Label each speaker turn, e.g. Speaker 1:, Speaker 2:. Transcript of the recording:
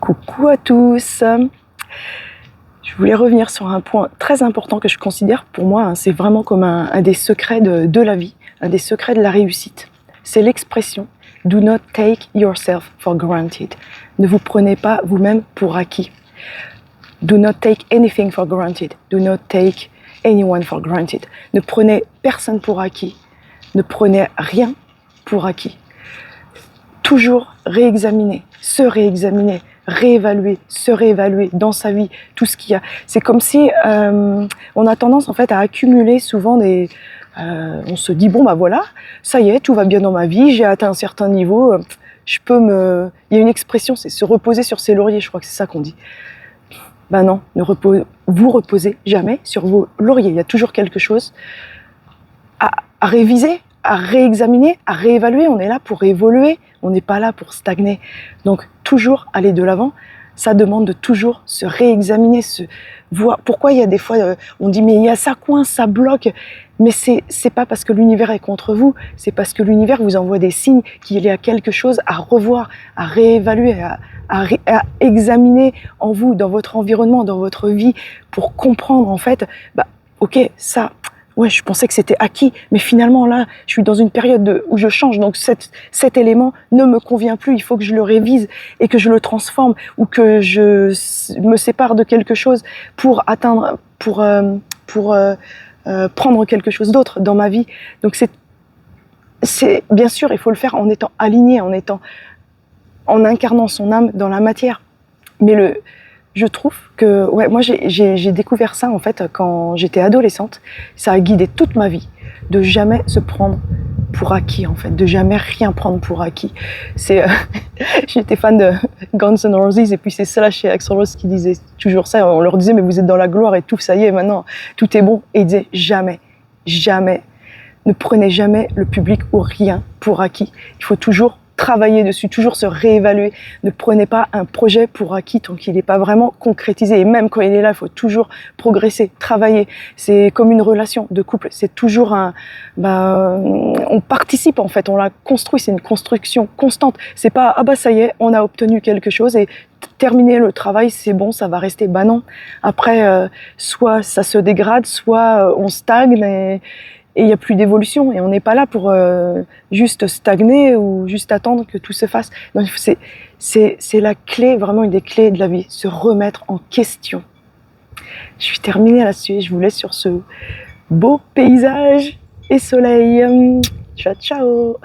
Speaker 1: Coucou à tous. Je voulais revenir sur un point très important que je considère pour moi, c'est vraiment comme un des secrets de la vie, un des secrets de la réussite. C'est l'expression « Do not take yourself for granted ». Ne vous prenez pas vous-même pour acquis. Do not take anything for granted. Do not take anyone for granted. Ne prenez personne pour acquis. Ne prenez rien pour acquis. Toujours réexaminer, se réexaminer, réévaluer, se réévaluer dans sa vie, tout ce qu'il y a. C'est comme si on a tendance en fait à accumuler souvent des... on se dit bon bah voilà, ça y est, tout va bien dans ma vie, j'ai atteint un certain niveau, je peux me... Il y a une expression, c'est se reposer sur ses lauriers, je crois que c'est ça qu'on dit. Ben non, vous reposez jamais sur vos lauriers, il y a toujours quelque chose à réviser, à réexaminer, à réévaluer. On est là pour évoluer, on n'est pas là pour stagner. Donc toujours aller de l'avant, ça demande de toujours se réexaminer, se voir. Pourquoi il y a des fois, on dit mais il y a ça coince, ça bloque. Mais c'est pas parce que l'univers est contre vous, c'est parce que l'univers vous envoie des signes qu'il y a quelque chose à revoir, à réévaluer, à examiner en vous, dans votre environnement, dans votre vie, pour comprendre en fait, ok, ça... Ouais, je pensais que c'était acquis, mais finalement là, je suis dans une période où je change, donc cet élément ne me convient plus, il faut que je le révise et que je le transforme ou que je me sépare de quelque chose pour atteindre, pour prendre quelque chose d'autre dans ma vie. Donc c'est bien sûr, il faut le faire en étant aligné, en incarnant son âme dans la matière. Mais je trouve que, ouais, moi j'ai découvert ça en fait quand j'étais adolescente. Ça a guidé toute ma vie, de jamais se prendre pour acquis en fait, de jamais rien prendre pour acquis. J'étais fan de Guns N' Roses et puis c'est Slash et Axl Rose qui disaient toujours ça. On leur disait mais vous êtes dans la gloire et tout, ça y est maintenant, tout est bon. Et ils disaient jamais, jamais, ne prenez jamais le public ou rien pour acquis. Il faut toujours travailler dessus, toujours se réévaluer. Ne prenez pas un projet pour acquis tant qu'il n'est pas vraiment concrétisé. Et même quand il est là, il faut toujours progresser, travailler. C'est comme une relation de couple. C'est toujours on participe en fait, on la construit. C'est une construction constante. C'est pas ça y est, on a obtenu quelque chose et terminer le travail, c'est bon, ça va rester. Non. Après, soit ça se dégrade, soit on stagne et il n'y a plus d'évolution, et on n'est pas là pour juste stagner ou juste attendre que tout se fasse. Donc c'est la clé, vraiment une des clés de la vie, se remettre en question. Je suis terminée là-dessus, je vous laisse sur ce beau paysage et soleil. Ciao, ciao.